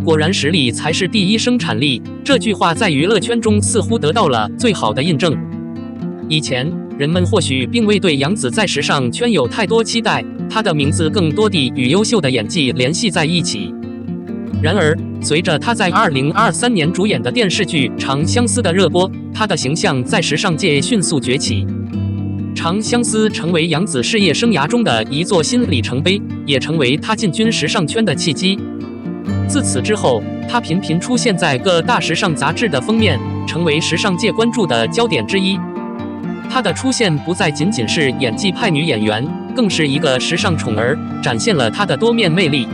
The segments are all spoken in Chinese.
果然，实力才是第一生产力。这句话在娱乐圈中似乎得到了最好的印证。以前，人们或许并未对杨紫在时尚圈有太多期待，她的名字更多地与优秀的演技联系在一起。然而，随着她在2023年主演的电视剧《长相思》的热播，她的形象在时尚界迅速崛起。《长相思》成为杨紫事业生涯中的一座新里程碑，也成为她进军时尚圈的契机。自此之后，她频频出现在各大时尚杂志的封面，成为时尚界关注的焦点之一。她的出现不再仅仅是演技派女演员，更是一个时尚宠儿，展现了她的多面魅力。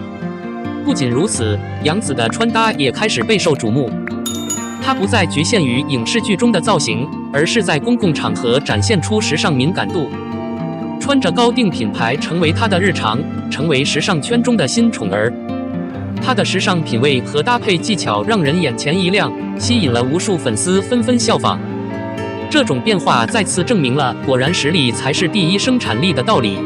不仅如此，杨紫的穿搭也开始备受瞩目。她不再局限于影视剧中的造型，而是在公共场合展现出时尚敏感度。穿着高定品牌成为她的日常，成为时尚圈中的新宠儿。她的时尚品味和搭配技巧让人眼前一亮，吸引了无数粉丝纷纷效仿。这种变化再次证明了果然实力才是第一生产力的道理。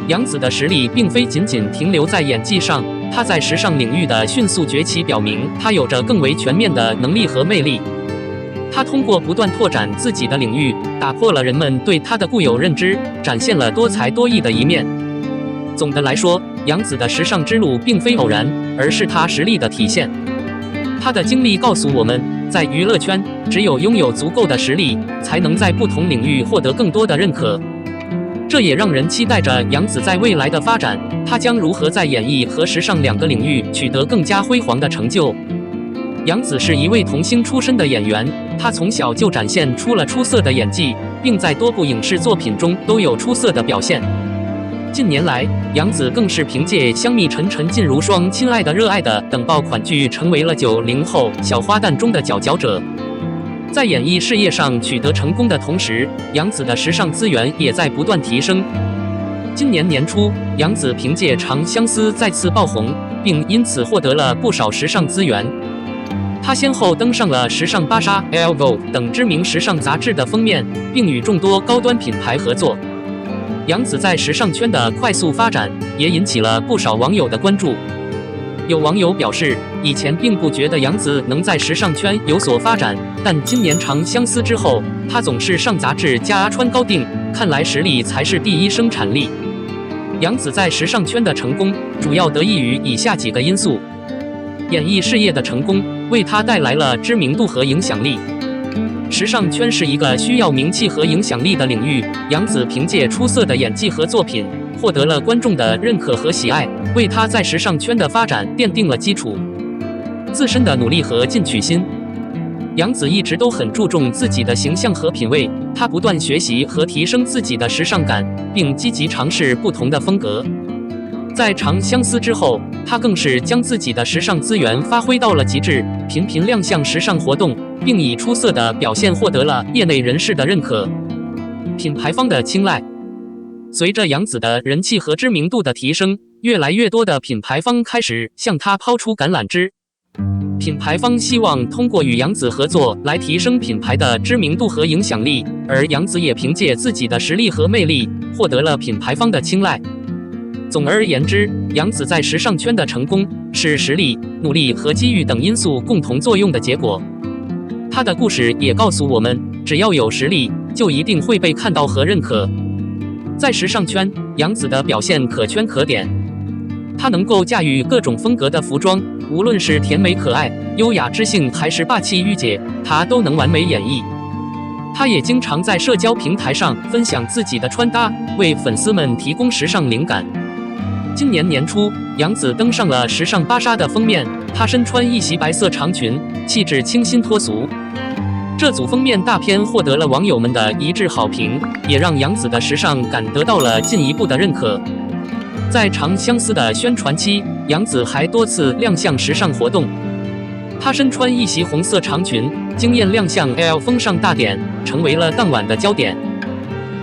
杨紫的实力并非仅仅停留在演技上，她在时尚领域的迅速崛起表明她有着更为全面的能力和魅力。她通过不断拓展自己的领域，打破了人们对她的固有认知，展现了多才多艺的一面。总的来说，杨紫的时尚之路并非偶然，而是她实力的体现。她的经历告诉我们，在娱乐圈，只有拥有足够的实力，才能在不同领域获得更多的认可。这也让人期待着杨紫在未来的发展，她将如何在演艺和时尚两个领域取得更加辉煌的成就。杨紫是一位童星出身的演员，她从小就展现出了出色的演技，并在多部影视作品中都有出色的表现。近年来，杨紫更是凭借《香蜜沉沉烬如霜》《亲爱的热爱的》等爆款剧，成为了90后小花旦中的佼佼者。在演艺事业上取得成功的同时，杨紫的时尚资源也在不断提升。今年年初，杨紫凭借《长相思》再次爆红，并因此获得了不少时尚资源。她先后登上了时尚芭莎、Elle 等知名时尚杂志的封面，并与众多高端品牌合作。杨紫在时尚圈的快速发展也引起了不少网友的关注。有网友表示，以前并不觉得杨紫能在时尚圈有所发展，但今年《长相思》之后，她总是上杂志加穿高定，看来实力才是第一生产力。杨紫在时尚圈的成功，主要得益于以下几个因素：演艺事业的成功为她带来了知名度和影响力。时尚圈是一个需要名气和影响力的领域，杨紫凭借出色的演技和作品，获得了观众的认可和喜爱，为她在时尚圈的发展奠定了基础。自身的努力和进取心，杨紫一直都很注重自己的形象和品味，她不断学习和提升自己的时尚感，并积极尝试不同的风格。在《长相思》之后，她更是将自己的时尚资源发挥到了极致，频频亮相时尚活动，并以出色的表现获得了业内人士的认可、品牌方的青睐。随着杨紫的人气和知名度的提升，越来越多的品牌方开始向她抛出橄榄枝。品牌方希望通过与杨紫合作来提升品牌的知名度和影响力，而杨紫也凭借自己的实力和魅力，获得了品牌方的青睐。总而言之，杨紫在时尚圈的成功是实力、努力和机遇等因素共同作用的结果。她的故事也告诉我们，只要有实力，就一定会被看到和认可。在时尚圈，杨紫的表现可圈可点。她能够驾驭各种风格的服装，无论是甜美可爱、优雅知性，还是霸气御姐，她都能完美演绎。她也经常在社交平台上分享自己的穿搭，为粉丝们提供时尚灵感。今年年初，杨紫登上了时尚芭莎的封面，她身穿一袭白色长裙，气质清新脱俗。这组封面大片获得了网友们的一致好评，也让杨紫的时尚感得到了进一步的认可。在《长相思》的宣传期，杨紫还多次亮相时尚活动。她身穿一袭红色长裙，惊艳亮相 Elle 风尚大典，成为了当晚的焦点。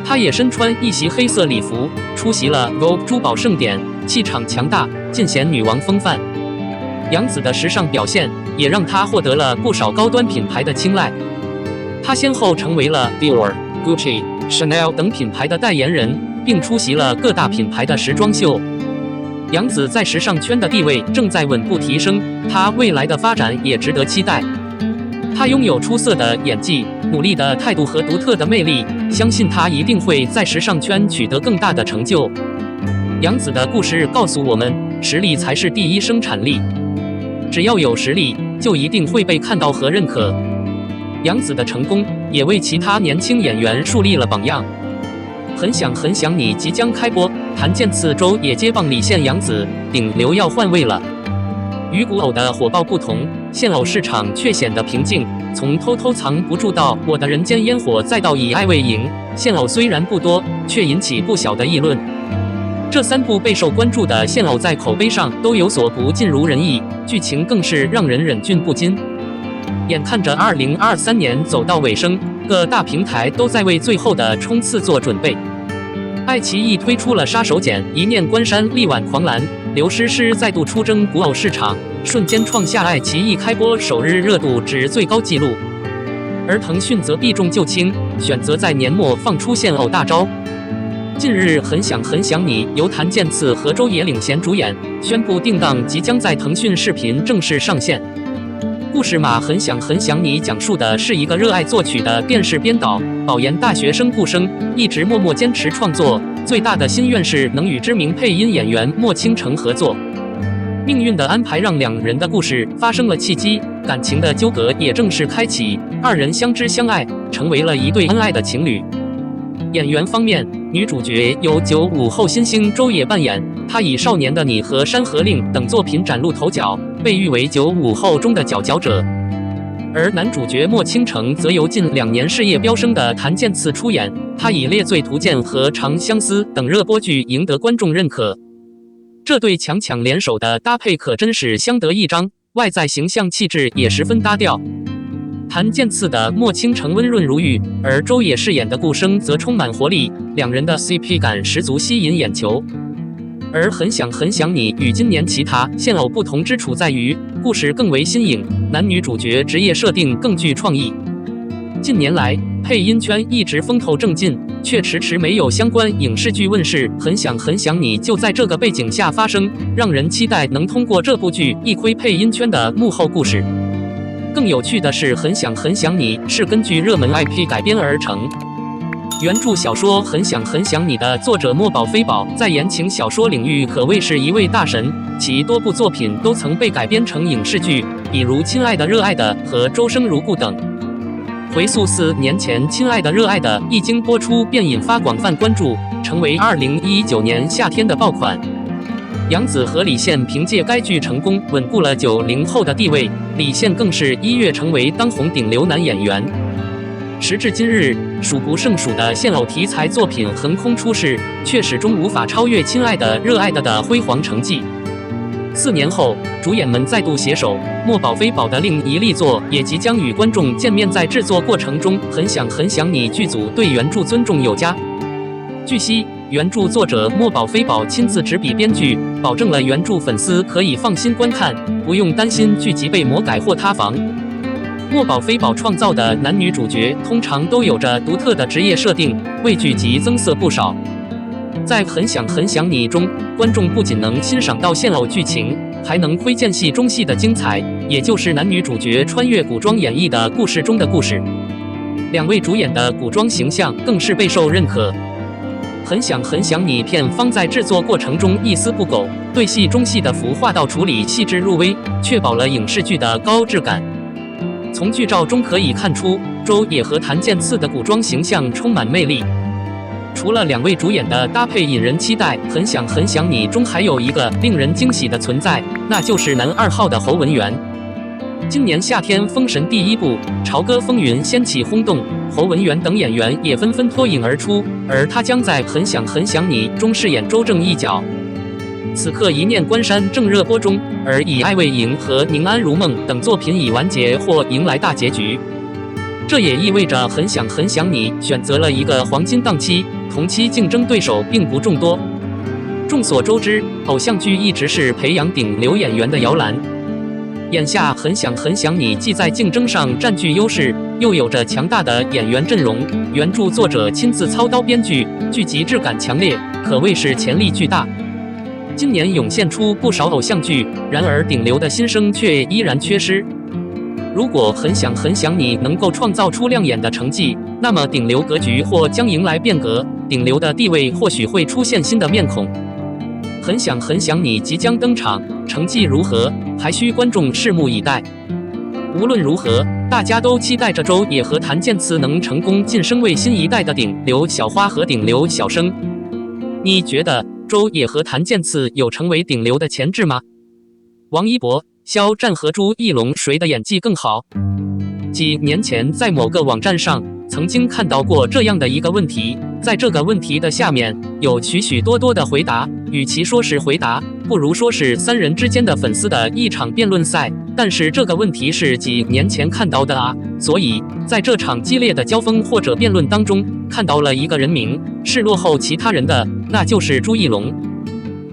她也身穿一袭黑色礼服，出席了 Vogue 珠宝盛典，气场强大，尽显女王风范。杨紫的时尚表现也让她获得了不少高端品牌的青睐。她先后成为了 Dior、Gucci、Chanel 等品牌的代言人，并出席了各大品牌的时装秀。杨紫在时尚圈的地位正在稳步提升，她未来的发展也值得期待。她拥有出色的演技、努力的态度和独特的魅力，相信她一定会在时尚圈取得更大的成就。杨紫的故事告诉我们，实力才是第一生产力。只要有实力，就一定会被看到和认可。杨紫的成功也为其他年轻演员树立了榜样。很想你即将开播，谭健次周也接棒李现杨紫，顶流要换位了。与古偶的火爆不同，现偶市场却显得平静。从偷偷藏不住到我的人间烟火，再到以爱为营，现偶虽然不多，却引起不小的议论。这3部备受关注的现偶在口碑上都有所不尽如人意，剧情更是让人忍俊不禁。眼看着2023年走到尾声，各大平台都在为最后的冲刺做准备。爱奇艺推出了《杀手锏》，一念关山，力挽狂澜，刘诗诗再度出征古偶市场，瞬间创下爱奇艺开播首日热度值最高纪录。而腾讯则避重就轻，选择在年末放出现偶大招。近日，很想你由谭健次和周也领衔主演，宣布定档即将在腾讯视频正式上线。故事嘛，很想你讲述的是一个热爱作曲的电视编导，保研大学生顾生，一直默默坚持创作，最大的心愿是能与知名配音演员莫倾城合作。命运的安排让2人的故事发生了契机，感情的纠葛也正式开启，2人相知相爱，成为了一对恩爱的情侣。演员方面，女主角由95后新星周也扮演，她以《少年的你》和《山河令》等作品崭露头角，被誉为95后中的佼佼者。而男主角莫倾城则由近2年事业飙升的谭健次出演，他以《猎罪图鉴》和《长相思》等热播剧赢得观众认可。这对强联手的搭配可真是相得益彰，外在形象气质也十分搭调。谭健次的莫倾城温润如玉，而周也饰演的顾生则充满活力，2人的 CP 感十足，吸引眼球。而很想你与今年其他现偶不同之处在于，故事更为新颖，男女主角职业设定更具创意。近年来，配音圈一直风头正劲，却迟迟没有相关影视剧问世，很想你就在这个背景下发生，让人期待能通过这部剧一窥配音圈的幕后故事。更有趣的是，很想你是根据热门 IP 改编而成。原著小说《很想你》的作者墨宝非宝在言情小说领域可谓是一位大神，其多部作品都曾被改编成影视剧，比如《亲爱的热爱的》和《周生如故》等。回溯4年前，《亲爱的热爱的》一经播出便引发广泛关注，成为2019年夏天的爆款。杨紫和李现凭借该剧成功稳固了90后的地位，李现更是一跃成为当红顶流男演员。时至今日，数不胜数的现偶题材作品横空出世，却始终无法超越《亲爱的热爱的》的辉煌成绩。4年后，主演们再度携手，墨宝非宝的另一力作也即将与观众见面。在制作过程中，很想你剧组对原著尊重有加。据悉，原著作者墨宝非宝亲自执笔编剧，保证了原著粉丝可以放心观看，不用担心剧集被魔改或塌房。墨宝非宝创造的男女主角通常都有着独特的职业设定，为剧集增色不少。在很想你中，观众不仅能欣赏到现偶剧情，还能窥见戏中戏的精彩，也就是男女主角穿越古装演绎的故事中的故事。2位主演的古装形象更是备受认可。很想你片方在制作过程中一丝不苟，对戏中戏的服化道处理细致入微，确保了影视剧的高质感。从剧照中可以看出，周也和谭健次的古装形象充满魅力。除了2位主演的搭配引人期待，很想你中还有一个令人惊喜的存在，那就是男2号的侯文元。今年夏天《封神》第1部《朝歌风云》掀起轰动，侯文元等演员也纷纷脱颖而出，而他将在很想你中饰演周正一角。此刻一念关山正热播中，而以爱为营和宁安如梦等作品已完结或迎来大结局。这也意味着很想你选择了一个黄金档期，同期竞争对手并不众多。众所周知，偶像剧一直是培养顶流演员的摇篮。眼下很想你既在竞争上占据优势，又有着强大的演员阵容，原著作者亲自操刀编剧，剧集质感强烈，可谓是潜力巨大。今年涌现出不少偶像剧，然而顶流的新生却依然缺失。如果很想你能够创造出亮眼的成绩，那么顶流格局或将迎来变革，顶流的地位或许会出现新的面孔。很想你即将登场，成绩如何，还需观众拭目以待。无论如何，大家都期待着周也和谭健次能成功晋升为新一代的顶流小花和顶流小生。你觉得周也和谭健次有成为顶流的潜质吗？王一博、肖战和朱一龙谁的演技更好？几年前在某个网站上曾经看到过这样的一个问题，在这个问题的下面有许许多多的回答，与其说是回答，不如说是三人之间的粉丝的一场辩论赛。但是这个问题是几年前看到的啊，所以在这场激烈的交锋或者辩论当中，看到了一个人名是落后其他人的，那就是朱一龙。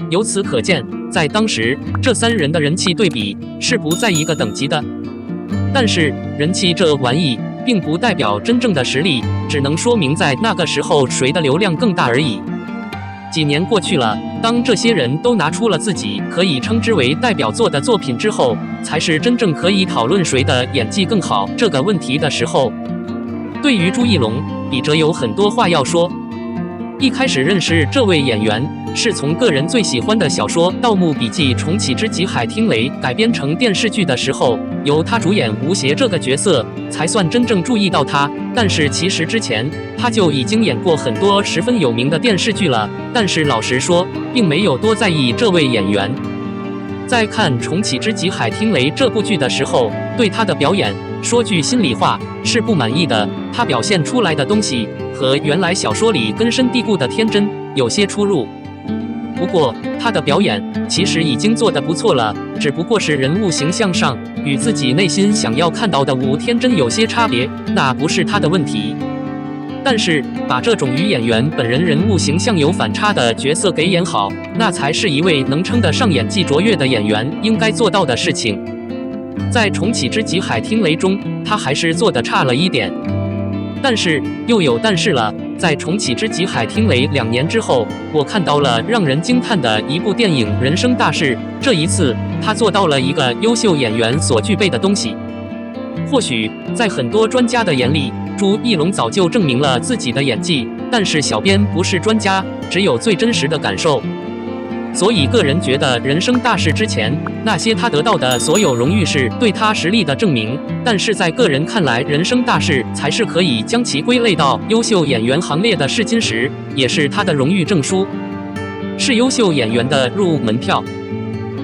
由此可见，在当时这三人的人气对比是不在一个等级的。但是人气这玩意并不代表真正的实力，只能说明在那个时候谁的流量更大而已。几年过去了，当这些人都拿出了自己可以称之为代表作的作品之后，才是真正可以讨论谁的演技更好这个问题的时候。对于朱一龙，笔者有很多话要说。一开始认识这位演员，是从个人最喜欢的小说《盗墓笔记：重启之极海听雷》改编成电视剧的时候，由他主演吴邪这个角色，才算真正注意到他。但是其实之前他就已经演过很多十分有名的电视剧了，但是老实说，并没有多在意这位演员。在看《重启之极海听雷》这部剧的时候，对他的表演，说句心里话，是不满意的。他表现出来的东西和原来小说里根深蒂固的天真有些出入。不过他的表演其实已经做得不错了，只不过是人物形象上与自己内心想要看到的吴天真有些差别，那不是他的问题。但是把这种与演员本人人物形象有反差的角色给演好，那才是一位能称得上演技卓越的演员应该做到的事情。在《重启之极海听雷》中，他还是做得差了一点。但是又有但是了，在《重启之极海听雷》2年之后，我看到了让人惊叹的一部电影《人生大事》。这一次，他做到了一个优秀演员所具备的东西。或许在很多专家的眼里，朱一龙早就证明了自己的演技，但是小编不是专家，只有最真实的感受。所以个人觉得人生大事之前那些他得到的所有荣誉是对他实力的证明，但是在个人看来，人生大事才是可以将其归类到优秀演员行列的试金石，也是他的荣誉证书，是优秀演员的入门票。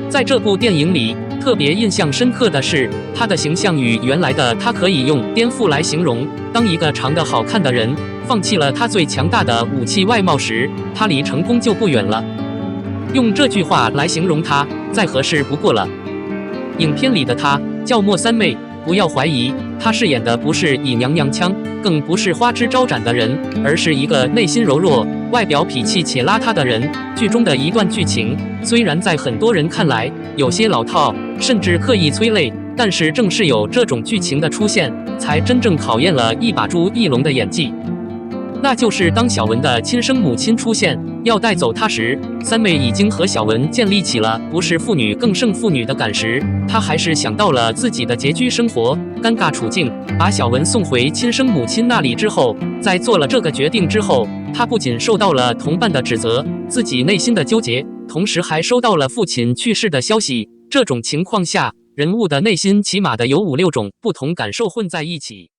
在这部电影里，特别印象深刻的是他的形象与原来的他可以用颠覆来形容。当一个长得好看的人放弃了他最强大的武器外貌时，他离成功就不远了。用这句话来形容他，再合适不过了。影片里的他叫莫三妹，不要怀疑，他饰演的不是以娘娘腔，更不是花枝招展的人，而是一个内心柔弱、外表痞气且邋遢的人。剧中的一段剧情，虽然在很多人看来有些老套，甚至刻意催泪，但是正是有这种剧情的出现，才真正考验了一把朱一龙的演技。那就是当小文的亲生母亲出现，要带走她时，三妹已经和小文建立起了不是父女更胜父女的感时，她还是想到了自己的拮据生活、尴尬处境，把小文送回亲生母亲那里之后，在做了这个决定之后，她不仅受到了同伴的指责，自己内心的纠结，同时还收到了父亲去世的消息。这种情况下，人物的内心起码的有5、6种不同感受混在一起。